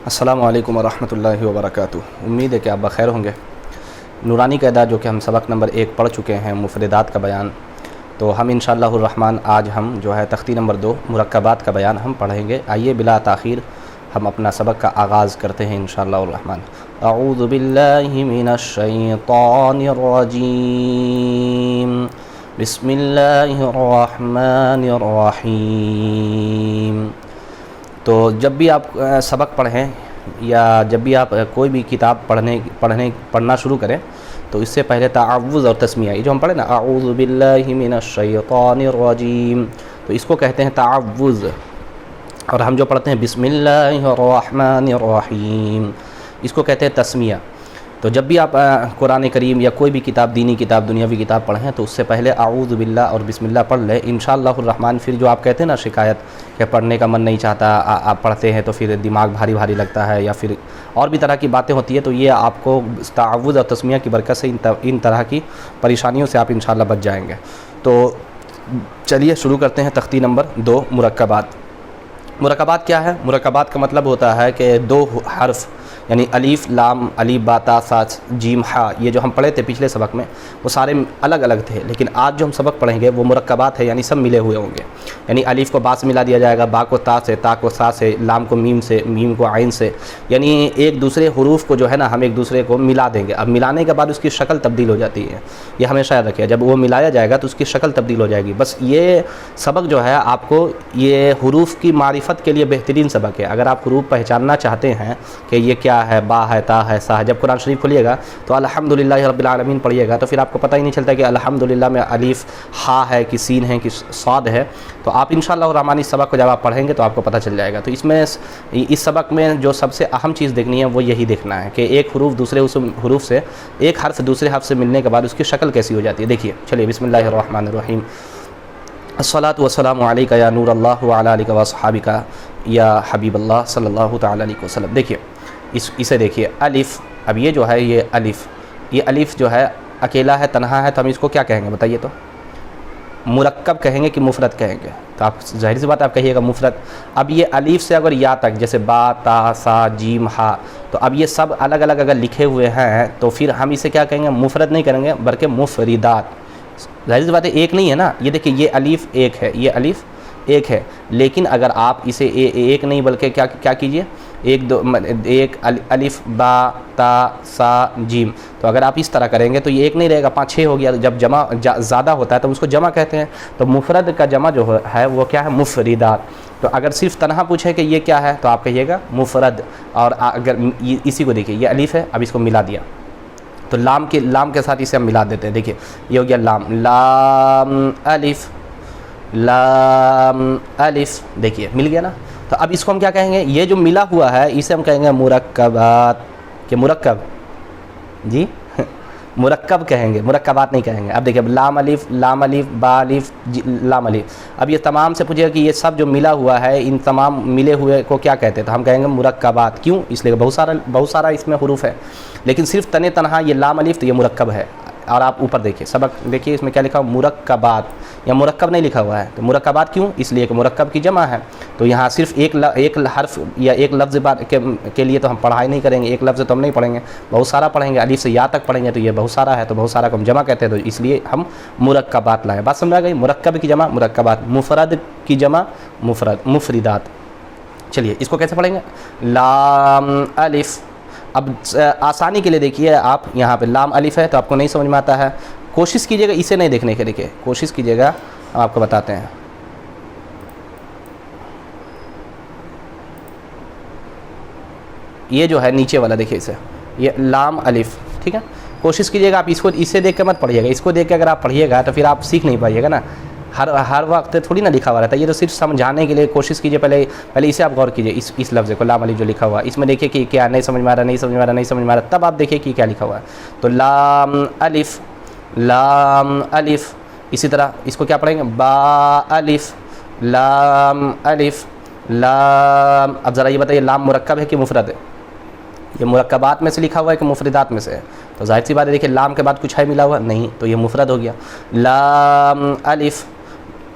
السلام علیکم ورحمۃ اللہ وبرکاتہ۔ امید ہے کہ آپ بخیر ہوں گے۔ نورانی قاعدہ جو کہ ہم سبق نمبر 1 پڑھ چکے ہیں، مفردات کا بیان، تو ہم انشاءاللہ الرحمن آج ہم جو ہے تختی نمبر 2 مرکبات کا بیان ہم پڑھیں گے۔ آئیے بلا تاخیر ہم اپنا سبق کا آغاز کرتے ہیں انشاءاللہ الرحمن۔ اعوذ باللہ من الشیطان الرجیم، بسم اللہ الرحمن الرحیم۔ تو جب بھی آپ سبق پڑھیں یا جب بھی آپ کوئی بھی کتاب پڑھنا شروع کریں تو اس سے پہلے تعوذ اور تسمیہ، یہ جو ہم پڑھیں نا اعوذ باللہ من الشیطان الرجیم، تو اس کو کہتے ہیں تعوذ، اور ہم جو پڑھتے ہیں بسم اللہ الرحمن الرحیم اس کو کہتے ہیں تسمیہ۔ تو جب بھی آپ قرآن کریم یا کوئی بھی کتاب، دینی کتاب، دنیاوی کتاب پڑھیں تو اس سے پہلے اعوذ باللہ اور بسم اللہ پڑھ لیں انشاءاللہ الرحمن۔ پھر جو آپ کہتے ہیں نا شکایت کہ پڑھنے کا من نہیں چاہتا، آپ پڑھتے ہیں تو پھر دماغ بھاری بھاری لگتا ہے یا پھر اور بھی طرح کی باتیں ہوتی ہیں، تو یہ آپ کو تعوذ اور تسمیہ کی برکت سے ان طرح کی پریشانیوں سے آپ انشاءاللہ بچ جائیں گے۔ تو چلیے شروع کرتے ہیں تختی نمبر 2 مرکبات۔ مرکبات کیا ہے؟ مرکبات کا مطلب ہوتا ہے کہ 2 حرف یعنی الف لام الف با تا سا جیم ہا، یہ جو ہم پڑھے تھے پچھلے سبق میں وہ سارے الگ الگ تھے، لیکن آج جو ہم سبق پڑھیں گے وہ مرکبات ہے، یعنی سب ملے ہوئے ہوں گے۔ یعنی الف کو با سے ملا دیا جائے گا، با کو تا سے، تا کو سا سے، لام کو میم سے، میم کو عین سے، یعنی ایک دوسرے حروف کو جو ہے نا ہم ایک دوسرے کو ملا دیں گے۔ اب ملانے کے بعد اس کی شکل تبدیل ہو جاتی ہے، یہ ہمیشہ یاد رکھیے، جب وہ ملایا جائے گا تو اس کی شکل تبدیل ہو جائے گی۔ بس یہ سبق جو ہے آپ کو یہ حروف کی معرفت کے لیے بہترین سبق ہے۔ اگر آپ حروف پہچاننا چاہتے ہیں کہ یہ کیا ہے، با ہے، تا ہے، سا ہے، جب قرآن شریف کھولیے گا تو الحمدللہ رب العالمین پڑھیے گا تو پھر آپ کو پتہ ہی نہیں چلتا کہ الحمدللہ میں الف ہا ہے کہ سین ہے کہ صاد ہے۔ تو آپ انشاءاللہ الرحمن اس سبق کو جب آپ پڑھیں گے تو آپ کو پتہ چل جائے گا۔ تو اس سبق میں جو سب سے اہم چیز دیکھنی ہے وہ یہی دیکھنا ہے کہ ایک حروف دوسرے حروف سے، ایک حرف دوسرے حرف سے ملنے کے بعد اس کی شکل کیسی ہو جاتی ہے۔ دیکھیے چلیے بسم اللہ الرحمن الرحیم۔ الصلاۃ والسلام علیک یا نور اللہ وعلی آلک واصحابک یا حبیب اللہ صلی اللہ تعالی علیہ وسلم۔ دیکھیے اسے دیکھیے الف، اب یہ جو ہے یہ الف جو ہے اکیلا ہے، تنہا ہے، تو ہم اس کو کیا کہیں گے بتائیے؟ تو مرکب کہیں گے کہ مفرد کہیں گے؟ تو آپ ظاہر سی بات آپ کہیے گا مفرد۔ اب یہ الف سے اگر یا تک جیسے با تا سا جیم ہا، تو اب یہ سب الگ الگ اگر لکھے ہوئے ہیں تو پھر ہم اسے کیا کہیں گے؟ مفرد نہیں کریں گے بلکہ مفردات۔ ظاہر سی بات ہے ایک نہیں ہے نا، یہ دیکھیے یہ الف ایک ہے، یہ الف ایک ہے، لیکن اگر آپ اسے ایک نہیں بلکہ کیا کیجئے، ایک الف با تا سا جیم، تو اگر آپ اس طرح کریں گے تو یہ ایک نہیں رہے گا، 5 6 ہو گیا۔ جب جمع زیادہ ہوتا ہے تو اس کو جمع کہتے ہیں، تو مفرد کا جمع جو ہے وہ کیا ہے؟ مفردات۔ تو اگر صرف تنہا پوچھے کہ یہ کیا ہے تو آپ کہیے گا مفرد۔ اور اگر اسی کو دیکھیے یہ الف ہے، اب اس کو ملا دیا تو لام کے ساتھ اسے ہم ملا دیتے ہیں۔ دیکھیے یہ ہو گیا لام، لام الف، لام الف، دیکھیے مل گیا نا۔ تو اب اس کو ہم کیا کہیں گے؟ یہ جو ملا ہوا ہے اسے ہم کہیں گے مرکبات۔ کہ مرکب جی مرکب کہیں گے، مرکبات نہیں کہیں گے۔ اب دیکھیے لام الف، لام الف، با الف، لام الف، اب یہ تمام سے پوچھے کہ یہ سب جو ملا ہوا ہے ان تمام ملے ہوئے کو کیا کہتے ہیں؟ تو ہم کہیں گے مرکبات۔ کیوں؟ اس لیے بہت سارا اس میں حروف ہے، لیکن صرف تنہا یہ لام الف تو یہ مرکب ہے۔ اور آپ اوپر دیکھیے سبق دیکھیے اس میں کیا لکھا ہوا؟ مرکبات، یا مرکب نہیں لکھا ہوا ہے۔ تو مرکبات کیوں؟ اس لیے کہ مرکب کی جمع ہے، تو یہاں صرف ایک حرف یا ایک لفظ کے لیے تو ہم پڑھائی نہیں کریں گے، ایک لفظ تو ہم نہیں پڑھیں گے، بہت سارا پڑھیں گے، الف سے یا تک پڑھیں گے تو یہ بہت سارا ہے، تو بہت سارا کو ہم جمع کہتے ہیں، تو اس لیے ہم مرکبات لائیں۔ بات سمجھا گئی؟ مرکب کی جمع مرکبات، مفرد کی جمع مفردات۔ چلیے اس کو کیسے پڑھیں گے؟ لام الف، اب آسانی کے لیے دیکھیے آپ یہاں پہ لام الف ہے تو آپ کو نہیں سمجھ میں آتا ہے، کوشش کیجیے گا اسے نہیں دیکھنے کے، دیکھیے کوشش کیجیے گا، ہم آپ کو بتاتے ہیں۔ یہ جو ہے نیچے والا دیکھیے اسے، یہ لام الف، ٹھیک ہے؟ کوشش کیجیے گا آپ اس کو اسے دیکھ کے مت پڑھیے گا، اس کو دیکھ کے اگر آپ پڑھیے گا تو پھر آپ سیکھ نہیں پائیے گا نا۔ ہر وقت تھوڑی نا لکھا ہوا رہتا ہے، یہ تو صرف سمجھانے کے لیے کوشش کیجیے۔ پہلے اسے آپ غور کیجیے، اس لفظ کو لام الف جو لکھا ہوا ہے اس میں دیکھیے کہ کیا نہیں سمجھ میں آ رہا، تب آپ دیکھیے کہ کیا لکھا ہوا ہے۔ تو لام الف، لام الف، اسی طرح اس کو کیا پڑھیں گے؟ با الف، لام الف، لام۔ اب ذرا یہ بتائیے لام مرکب ہے کہ مفرد ہے؟ یہ مرکبات میں سے لکھا ہوا ہے کہ مفردات میں سے ہے؟ تو ظاہر سی بات ہے دیکھیے لام کے بعد کچھ ہے ملا ہوا نہیں، تو یہ مفرد ہو گیا۔ لام الف،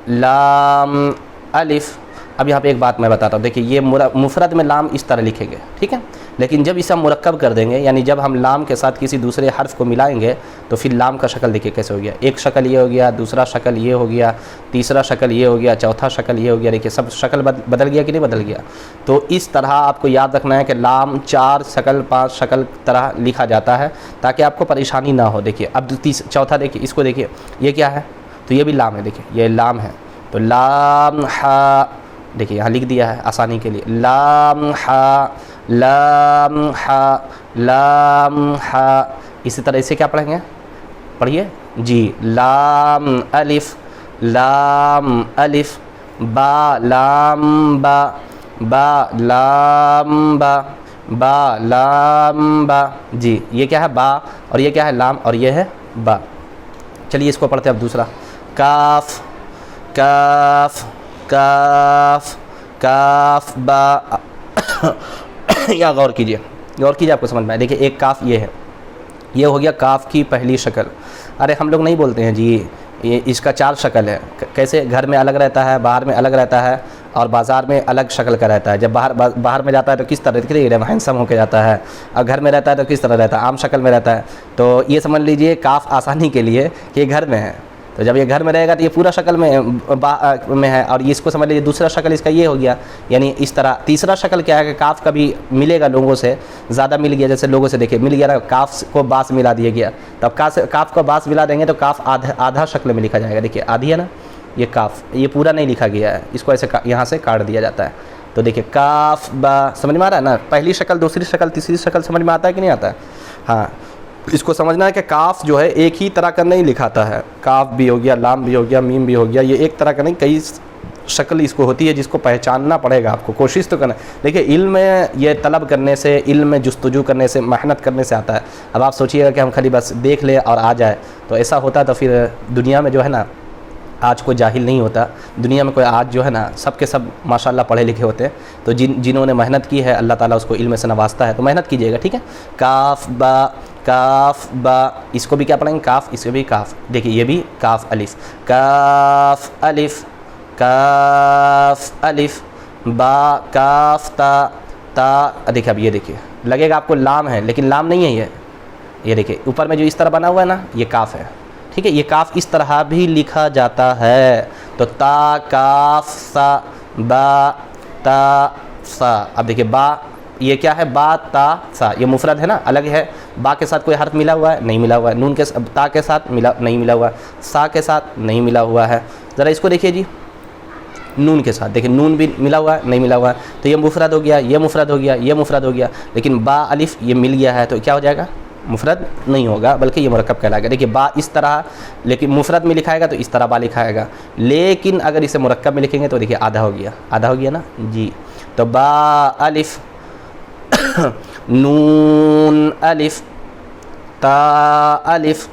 لام الف، اب یہاں پہ ایک بات میں بتاتا ہوں، دیکھیے یہ مفرد میں لام اس طرح لکھیں گے، ٹھیک ہے، لیکن جب اسے ہم مرکب کر دیں گے، یعنی جب ہم لام کے ساتھ کسی دوسرے حرف کو ملائیں گے تو پھر لام کا شکل دیکھیے کیسے ہو گیا، ایک شکل یہ ہو گیا، دوسرا شکل یہ ہو گیا، تیسرا شکل یہ ہو گیا، چوتھا شکل یہ ہو گیا، دیکھیے سب شکل بدل گیا کہ نہیں بدل گیا؟ تو اس طرح آپ کو یاد رکھنا ہے کہ لام 4 شکل 5 شکل طرح لکھا جاتا ہے تاکہ آپ کو پریشانی نہ ہو۔ دیکھیے اب چوتھا دیکھیے، اس کو دیکھیے یہ کیا ہے، تو یہ بھی لام ہے، دیکھیے یہ لام ہے، تو لام ہا، دیکھیے یہاں لکھ دیا ہے آسانی کے لیے، لام ہا لام ہا لام ہا۔ اسی طرح اسے کیا پڑھیں گے، پڑھیے جی، لام الف لام الف، با لام با با لام با با لام با، جی یہ کیا ہے با، اور یہ کیا ہے لام، اور یہ ہے با۔ چلیے اس کو پڑھتے ہیں اب دوسرا، کاف کاف کاف کاف با یا غور کیجئے آپ کو سمجھ میں آئے۔ دیکھیے ایک کاف یہ ہے، یہ ہو گیا کاف کی پہلی شکل۔ ارے ہم لوگ نہیں بولتے ہیں جی، یہ اس کا 4 شکل ہے، کیسے؟ گھر میں الگ رہتا ہے، باہر میں الگ رہتا ہے، اور بازار میں الگ شکل کا رہتا ہے۔ جب باہر میں جاتا ہے تو کس طرح ہینڈسم ہو کے جاتا ہے، اور گھر میں رہتا ہے تو کس طرح رہتا ہے، عام شکل میں رہتا ہے۔ تو یہ سمجھ لیجئے کاف آسانی کے لیے کہ یہ گھر میں ہے، تو جب یہ گھر میں رہے گا تو یہ پورا شکل میں ہے، اور اس کو سمجھ لیجیے دوسرا شکل اس کا یہ ہو گیا، یعنی اس طرح۔ تیسرا شکل کیا ہے کہ کاف کبھی ملے گا لوگوں سے، زیادہ مل گیا، جیسے لوگوں سے دیکھیں مل گیا نا، کاف کو با سے ملا دیا گیا، تب کاف کو با سے ملا دیں گے تو کاف آدھا شکل میں لکھا جائے گا۔ دیکھیے آدھی ہے نا یہ کاف، یہ پورا نہیں لکھا گیا ہے، اس کو ایسے یہاں سے کاٹ دیا جاتا ہے۔ تو دیکھیے کاف با، سمجھ میں آ رہا ہے نا، پہلی شکل دوسری شکل تیسری شکل سمجھ میں آتا ہے کہ نہیں آتا ہے؟ ہاں، اس کو سمجھنا ہے کہ کاف جو ہے ایک ہی طرح کا نہیں لکھاتا ہے، کاف بھی ہو گیا، لام بھی ہو گیا، میم بھی ہو گیا، یہ ایک طرح کا نہیں، کئی شکل اس کو ہوتی ہے جس کو پہچاننا پڑے گا آپ کو، کوشش تو کرنا۔ دیکھیے علم میں یہ طلب کرنے سے، علم میں جستجو کرنے سے، محنت کرنے سے آتا ہے۔ اب آپ سوچئے گا کہ ہم خالی بس دیکھ لیں اور آ جائے، تو ایسا ہوتا تو پھر دنیا میں جو ہے نا آج کوئی جاہل نہیں ہوتا، دنیا میں کوئی آج جو ہے نا سب کے سب ماشاءاللہ پڑھے لکھے ہوتے ہیں۔ تو جنہوں نے محنت کی ہے اللہ تعالیٰ اس کو علم سے نوازتا ہے، تو محنت کیجیے گا، ٹھیک ہے۔ کاف با کاف با، اس کو بھی کیا پڑھیں گے کاف، اس کو بھی کاف، دیکھیے یہ بھی کاف الف، کاف الف کاف الف، با کاف تا تا، دیکھیے اب یہ دیکھیے لگے گا آپ کو لام ہے، لیکن لام نہیں ہے یہ دیکھیے اوپر میں جو اس طرح بنا ہوا ہے نا یہ کاف ہے، ٹھیک ہے۔ یہ کاف اس طرح بھی لکھا جاتا ہے، تو تا کاف سا با تا سا۔ اب دیکھیے با یہ کیا ہے، با تا سا، یہ مفرد ہے نا، الگ ہے۔ با کے ساتھ کوئی حرف ملا ہوا ہے؟ نہیں ملا ہوا ہے۔ نون کے تا کے ساتھ نہیں ملا ہوا ہے، سا کے ساتھ نہیں ملا ہوا ہے۔ ذرا اس کو دیکھیے جی، نون کے ساتھ دیکھیں، نون بھی ملا ہوا ہے؟ نہیں ملا ہوا ہے، تو یہ مفرد ہو گیا، یہ مفرد ہو گیا، یہ مفرد ہو گیا، لیکن با الف یہ مل گیا ہے تو کیا ہو جائے گا، مفرد نہیں ہوگا بلکہ یہ مرکب کہلائے گا۔ دیکھیے با اس طرح، لیکن مفرد میں لکھائے گا تو اس طرح با لکھائے گا، لیکن اگر اسے مرکب میں لکھیں گے تو دیکھیے آدھا ہو گیا، آدھا ہو گیا نا جی۔ تو با الف نون الف تا الف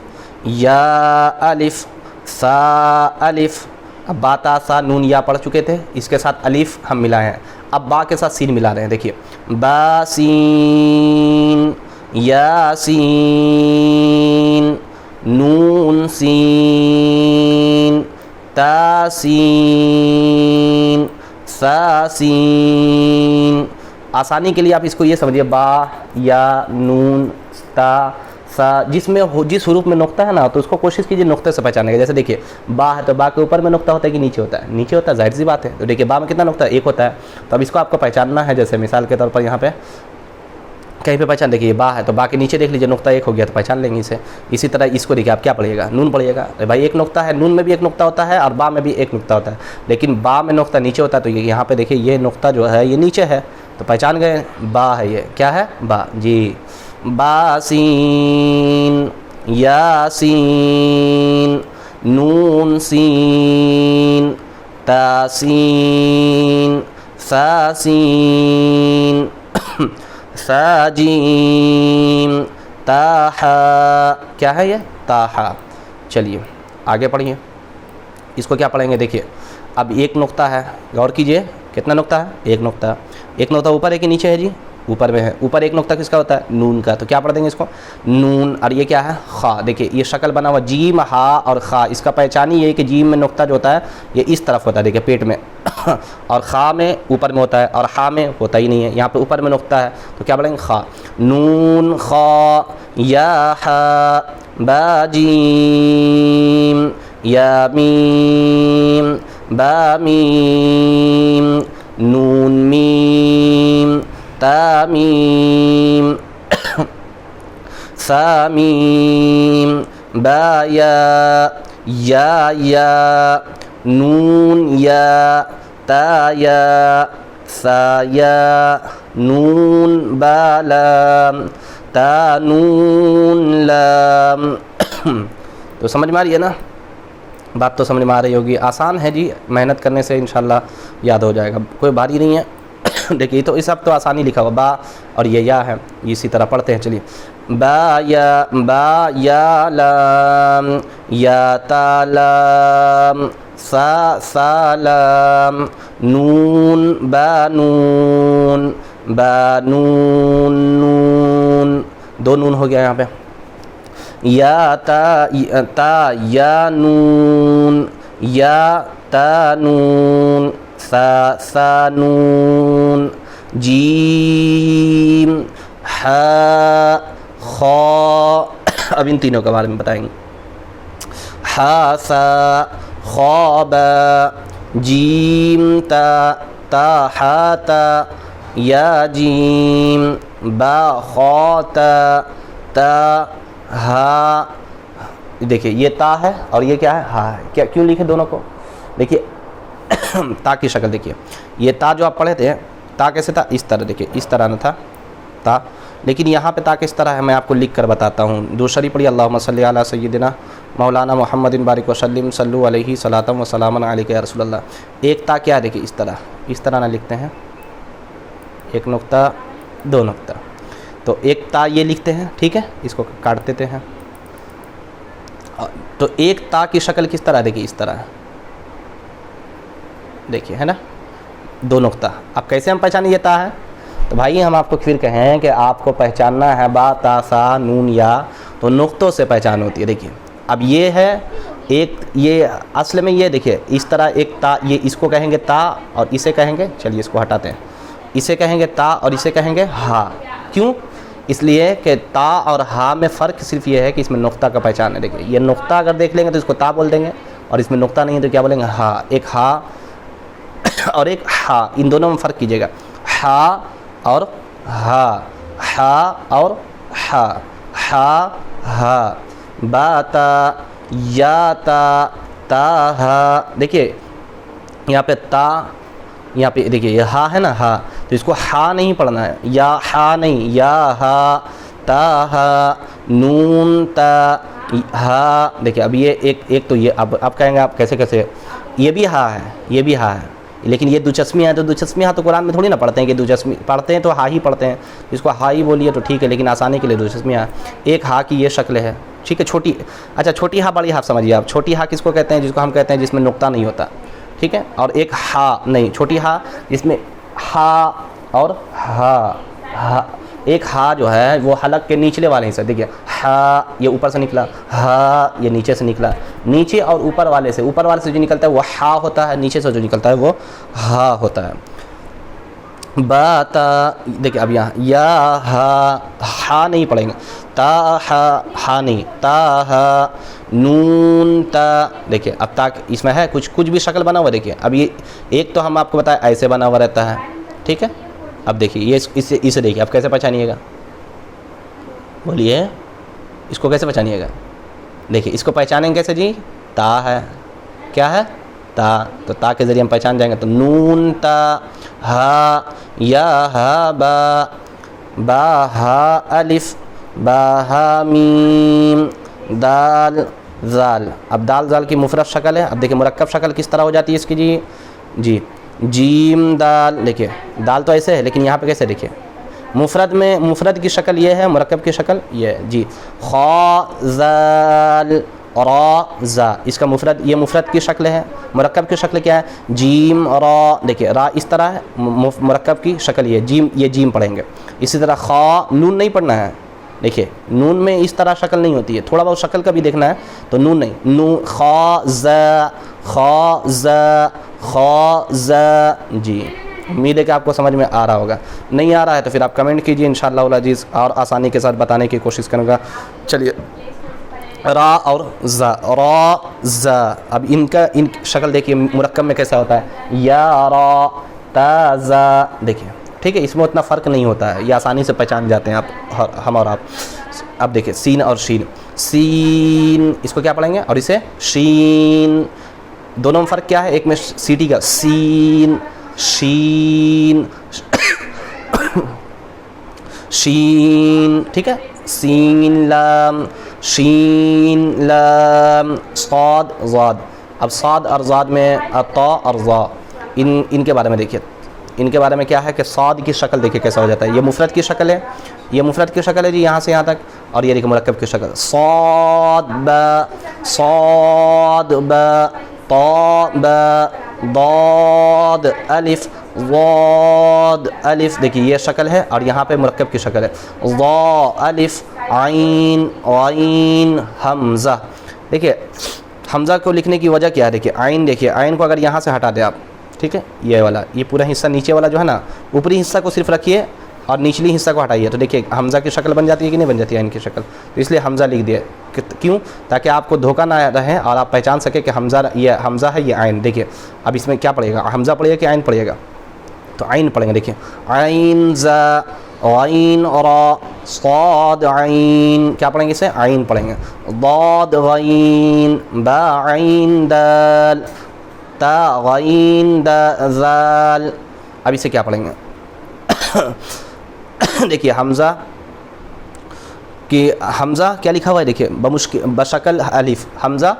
یا الف سا الف۔ اب با تا سا نون یا پڑھ چکے تھے، اس کے ساتھ الف ہم ملائے ہیں، اب با کے ساتھ سین ملا رہے ہیں۔ دیکھیے با سین یا سین نون سین تا سین سا سین۔ آسانی کے لیے آپ اس کو یہ سمجھیے، با یا نون تا سا، جس حروف میں نقطہ ہے نا تو اس کو کوشش کیجیے نقطے سے پہچاننے کا۔ جیسے دیکھیے با ہے تو با کے اوپر میں نقطہ ہوتا ہے کہ نیچے ہوتا ہے؟ نیچے ہوتا ہے، ظاہر سی بات ہے۔ تو دیکھیے با میں کتنا نقطہ ہے؟ ایک ہوتا ہے۔ تو اب اس کو آپ کو پہچاننا ہے، جیسے مثال کے طور پر یہاں پہ کہیں پہ پہچان، دیکھیے با ہے تو با کے نیچے دیکھ لیجیے نقطہ ایک ہو گیا تو پہچان لیں گے اسے۔ اسی طرح اس کو دیکھیے آپ کیا پڑھیے گا، نون پڑھیے گا، بھائی ایک نقطہ ہے، نون میں بھی ایک نقطہ ہوتا ہے اور با میں بھی ایک نقطہ ہوتا ہے، لیکن با میں نقطہ نیچے ہوتا ہے، تو یہاں پہ دیکھیے یہ نقطہ جو ہے یہ نیچے ہے، تو پہچان گئے با ہے، یہ کیا ہے با جی۔ با سین یا سین نون سین تا سین سا سین سا جیم تا حا، کیا ہے یہ تا حا۔ چلیے آگے پڑھیے، اس کو کیا پڑھیں گے؟ دیکھیے اب ایک نقطہ ہے، غور کیجئے کتنا نقطہ ہے؟ ایک نقطہ۔ ایک نقطہ اوپر ہے کہ نیچے ہے جی؟ اوپر میں ہے. اوپر ایک نقطہ کس کا ہوتا ہے؟ نون کا. تو کیا پڑھ دیں گے اس کو؟ نون. اور یہ کیا ہے؟ خا. دیکھیے یہ شکل بنا ہوا جیم ہا اور خا. اس کا پہچان ہی یہ ہے کہ جیم میں نقطہ جو ہوتا ہے یہ اس طرف ہوتا ہے، دیکھیے پیٹ میں، اور خا میں اوپر میں ہوتا ہے، اور ہا میں ہوتا ہی نہیں ہے. یہاں پہ اوپر میں نقطہ ہے تو کیا پڑھیں گے؟ خا. نون خا یا ہا با جیم یا میم با میم نون میم تا میم ثا میم با یا نون یا تا یا ثا یا نون با لام تا نون لام. تو سمجھ میں آ رہی ہے نا بات؟ تو سمجھ میں آ رہی ہوگی. آسان ہے جی، محنت کرنے سے انشاءاللہ یاد ہو جائے گا، کوئی بھاری نہیں ہے. دیکھیے تو اس اب تو آسانی لکھا ہوا با اور یہ یا ہے، اسی طرح پڑھتے ہیں. چلیے با یا لام یا تا لام سا لام نون با نون نون. دو نون ہو گیا یہاں پہ. یا تا یا نون یا تا نون سا نون جیم ہا خا. اب ان تینوں کے بارے میں بتائیں گے. ہا سا خا با جیم تا ہا تا یا جیم با خا تا ہا. دیکھیے یہ تا ہے اور یہ کیا ہے؟ ہا ہے. کیا کیوں لکھے دونوں کو؟ دیکھیے تا کی شکل دیکھیے. یہ تا جو آپ پڑھے تھے تا کیسے تھا؟ اس طرح. دیکھیے اس طرح نہ تھا تا، لیکن یہاں پہ تا کس طرح ہے میں آپ کو لکھ کر بتاتا ہوں. دوسری پڑھی اللہم صلی علی سیدنا مولانا محمد بارک وسلم صلو علیہ صلاۃ و سلام علیک یا رسول اللہ. ایک تا کیا دیکھیے اس طرح نہ لکھتے ہیں، ایک نقطہ دو نقطہ. تو ایک تا یہ لکھتے ہیں، ٹھیک ہے، اس کو کاٹ دیتے ہیں. تو ایک تا کی شکل کس طرح؟ دیکھیے اس طرح دیکھیے ہے نا، دو نقطہ. اب کیسے ہم پہچانیں یہ تا ہے؟ تو بھائی ہم آپ کو پھر کہیں کہ آپ کو پہچاننا ہے با تا سا نون یا، تو نقطوں سے پہچان ہوتی ہے. دیکھیے اب یہ ہے ایک، یہ اصل میں یہ دیکھیے اس طرح ایک تا، یہ اس کو کہیں گے تا اور اسے کہیں گے، چلیے اس کو ہٹاتے ہیں، اسے کہیں گے تا اور اسے کہیں گے ہا. کیوں؟ اس لیے کہ تا اور ہا میں فرق صرف یہ ہے کہ اس میں نقطہ کا پہچان ہے. دیکھیے یہ نقطہ اگر دیکھ لیں گے تو اس کو تا بول دیں گے، اور اس میں نقطہ نہیں ہے تو کیا بولیں گے؟ ہا. ایک ہا اور ایک ہا، ان دونوں میں فرق کیجیے گا. ہا اور ہا، ہا اور ہا، ہا ہا. با تا یا تا ہا. دیکھیے یہاں پہ تا، یہاں پہ دیکھیے یہ ہا ہے نا، ہا، تو اس کو ہا نہیں پڑھنا ہے، یا ہا نہیں، یا ہا تا ہا نون تا ہا. دیکھیے اب یہ ایک تو یہ اب کہیں گے آپ کیسے یہ بھی ہا ہے، یہ بھی ہا ہے، لیکن یہ دوچسمی ہے. تو دوچسمی ہا تو قرآن میں تھوڑی نہ پڑھتے ہیں کہ دوچسمی پڑھتے ہیں تو ہا ہی پڑھتے ہیں. اس کو ہا ہی بولیے تو ٹھیک ہے، لیکن آسانی کے لیے دوچسمی ہا. ایک ہا کی یہ شکل ہے، ٹھیک ہے. چھوٹی، اچھا چھوٹی ہا بڑی ہا سمجھیے آپ. چھوٹی ہا کس کو کہتے ہیں؟ جس کو ہم کہتے ہیں جس میں نقطہ نہیں ہوتا، ٹھیک ہے. اور ایک ہا نہیں، چھوٹی ہا جس میں ہا اور ہا. ایک ہا جو ہے وہ حلق کے نیچلے والے حصے، دیکھیے ہا یہ اوپر سے نکلا، ہا یہ نیچے سے نکلا. نیچے اور اوپر والے سے جو نکلتا ہے وہ ہا ہوتا ہے، نیچے سے جو نکلتا ہے وہ ہا ہوتا ہے. با تا، دیکھیے اب یہاں یا ہا نہیں پڑھیں گے، تا ہا نہیں، تا ہا نون تا. دیکھیے اب تک اس میں ہے کچھ بھی شکل بنا ہوا. دیکھیے اب یہ ایک تو ہم آپ کو بتایا ایسے بنا ہوا رہتا ہے، ٹھیک ہے. اب دیکھیے یہ اسے دیکھیے اب کیسے پہچانیے گا؟ بولیے اس کو کیسے پہچانیے گا؟ دیکھیے اس کو پہچانیں کیسے جی؟ تا ہے، کیا ہے؟ تا. تو تا کے ذریعے ہم پہچان جائیں گے. تو نون تا ہا یا ہا با ہا الف با ہا میم دال زال. اب دال زال کی مفرد شکل ہے. اب دیکھیں مرکب شکل کس طرح ہو جاتی ہے اس کی جی جیم دال. دیکھیے دال تو ایسے ہے، لیکن یہاں پہ کیسے؟ دیکھیے مفرد میں مفرد کی شکل یہ ہے، مرکب کی شکل یہ ہے جی. خا زال را زا، اس کا مفرد، یہ مفرد کی شکل ہے. مرکب کی شکل کیا ہے؟ جیم را. دیکھیے را اس طرح ہے، مرکب کی شکل یہ جیم، یہ جیم پڑھیں گے. اسی طرح خا، نون نہیں پڑھنا ہے. دیکھیے نون میں اس طرح شکل نہیں ہوتی ہے، تھوڑا بہت شکل کا بھی دیکھنا ہے تو نون نہیں. نون خا زا، خا زا، خا زا. جی امید ہے کہ آپ کو سمجھ میں آ رہا ہوگا. نہیں آ رہا ہے تو پھر آپ کمنٹ کیجیے انشاءاللہ العزیز، اور آسانی کے ساتھ بتانے کی کوشش کروں گا. چلیے را اور زا، را زا. اب ان شکل دیکھیے مرکب میں کیسا ہوتا ہے؟ یا را تا زا. دیکھیے ٹھیک ہے، اس میں اتنا فرق نہیں ہوتا ہے، یہ آسانی سے پہچان جاتے ہیں آپ، ہم اور آپ. اب دیکھیے سین اور شین. سین اس کو کیا پڑھیں گے اور اسے شین. دونوں میں فرق کیا ہے؟ ایک میں سیٹی کا سین، شین شین. ٹھیک ہے، سین لام، شین لام، صاد ضاد. اب صاد اور ضاد میں طا اور ضا، ان کے بارے میں دیکھیے. ان کے بارے میں کیا ہے کہ صاد کی شکل دیکھیے کیسا ہو جاتا ہے. یہ مفرد کی شکل ہے، یہ مفرد کی شکل ہے جی یہاں سے یہاں تک. اور یہ دیکھیے مرکب کی شکل صاد با، صاد با، طا با، ضاد الف، ضاد الف. دیکھیے یہ شکل ہے اور یہاں پہ مرکب کی شکل ہے ضا الف عین عین حمزہ. دیکھیے حمزہ کو لکھنے کی وجہ کیا ہے؟ دیکھیے عین، دیکھیے عین کو اگر یہاں سے ہٹا دیں آپ، ٹھیک ہے، یہ والا، یہ پورا حصہ نیچے والا جو ہے نا، اوپری حصہ کو صرف رکھیے اور نچلی حصہ کو ہٹائیے تو دیکھیے حمزہ کی شکل بن جاتی ہے کہ نہیں بن جاتی ہے عین کی شکل. تو اس لیے حمزہ لکھ دیا. کیوں؟ تاکہ آپ کو دھوکہ نہ رہے اور آپ پہچان سکیں کہ حمزہ، یہ حمزہ ہے، یہ عین. دیکھیے اب اس میں کیا پڑے گا؟ حمزہ پڑے گا کہ عین پڑے گا؟ تو عین پڑھیں گے. دیکھیے عین زا، عین را، صاد عین. کیا پڑھیں گے اسے؟ عین پڑھیں گے. ضاد غین، با عین دال، تا غین دا ذال. اب اسے کیا پڑھیں گے؟ دیکھیے حمزہ کہ حمزہ کیا لکھا ہوا ہے؟ دیکھیے بشکل الف. حمزہ،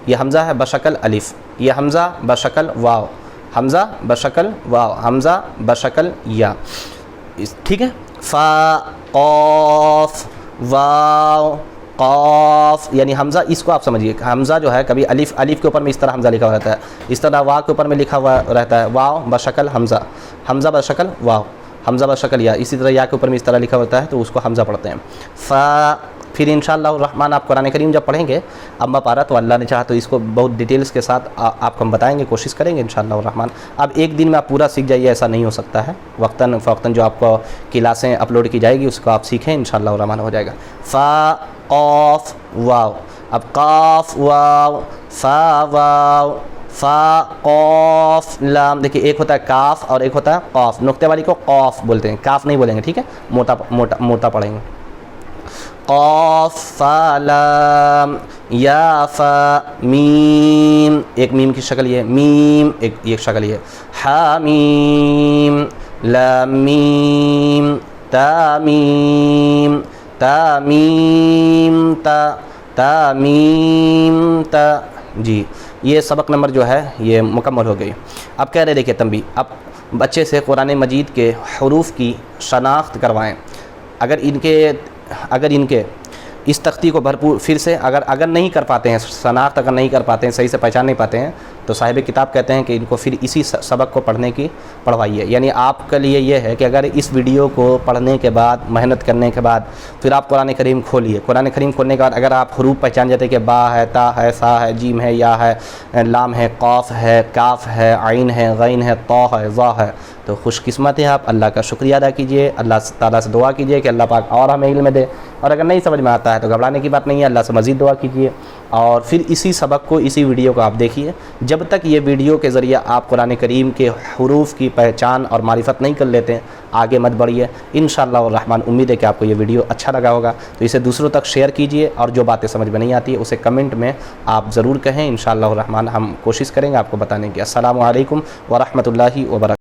یہ حمزہ ہے بشکل الف، یہ حمزہ بشکل واو، حمزہ بشکل واو، حمزہ بشکل یا. ٹھیک ہے، فا قاف واو قاف. یعنی حمزہ اس کو آپ سمجھیے، حمزہ جو ہے کبھی الف کے اوپر میں اس طرح حمزہ لکھا ہوا رہتا ہے، اس طرح وا کے اوپر میں لکھا ہوا رہتا ہے واو بشکل حمزہ، حمزہ بشکل واو، حمزہ بشکل یا. اسی طرح یا کے اوپر میں اس طرح لکھا ہوتا ہے تو اس کو حمزہ پڑھتے ہیں. فا. پھر انشاءاللہ الرحمن آپ قرآن کریم جب پڑھیں گے اما پارا تو اللہ نے چاہا تو اس کو بہت ڈیٹیلز کے ساتھ آپ کو ہم بتائیں گے، کوشش کریں گے انشاءاللہ الرحمن. اب ایک دن میں آپ پورا سیکھ جائیے ایسا نہیں ہو سکتا ہے، وقتاً فوقتاً جو آپ کو کلاسیں اپلوڈ کی جائے گی اس کو آپ سیکھیں انشاءاللہ الرحمن ہو جائے گا. فا قاف واو. اب قاف واو، فا واو، فا قاف لام. دیکھیے ایک ہوتا ہے کاف اور ایک ہوتا ہے قاف. نقطے والی کو قاف بولتے ہیں، کاف نہیں بولیں گے، ٹھیک ہے، موٹا پڑھیں گے. قاف فا لام، یا فا میم. ایک میم کی شکل یہ میم، ایک شکل یہ حا میم، لام میم، تا میم، تا میم تا، تا میم تا. جی یہ سبق نمبر جو ہے یہ مکمل ہو گئی. اب کہہ رہے دیکھیے تنبیہ، اب بچے سے قرآن مجید کے حروف کی شناخت کروائیں. اگر ان کے اس تختی کو بھرپور پھر سے اگر نہیں کر پاتے ہیں، شناخت اگر نہیں کر پاتے ہیں، صحیح سے پہچان نہیں پاتے ہیں، تو صاحب کتاب کہتے ہیں کہ ان کو پھر اسی سبق کو پڑھوائیے. یعنی آپ کے لیے یہ ہے کہ اگر اس ویڈیو کو پڑھنے کے بعد، محنت کرنے کے بعد پھر آپ قرآن کریم کھولیے. قرآن کریم کھولنے کے بعد اگر آپ حروف پہچان جاتے ہیں کہ با ہے، تا ہے، سا ہے، جیم ہے، یا ہے، لام ہے، قاف ہے، کاف ہے، عین ہے، غین ہے، طا ہے، ظا ہے، تو خوش قسمت ہے آپ. اللہ کا شکریہ ادا کیجیے، اللہ تعالیٰ سے دعا کیجیے کہ اللہ پاک اور ہمیں علم دے. اور اگر نہیں سمجھ میں آتا ہے تو گھبرانے کی بات نہیں ہے، اللہ سے مزید دعا کیجیے. اور پھر اسی سبق کو، اسی ویڈیو کو آپ دیکھیے. جب تک یہ ویڈیو کے ذریعے آپ قرآن کریم کے حروف کی پہچان اور معرفت نہیں کر لیتے ہیں، آگے مت بڑھیے. انشاءاللہ الرحمن امید ہے کہ آپ کو یہ ویڈیو اچھا لگا ہوگا، تو اسے دوسروں تک شیئر کیجیے. اور جو باتیں سمجھ میں نہیں آتی ہے اسے کمنٹ میں آپ ضرور کہیں. انشاءاللہ الرحمن ہم کوشش کریں گے آپ کو بتانے کی. السلام علیکم ورحمۃ اللہ وبرکاتہ.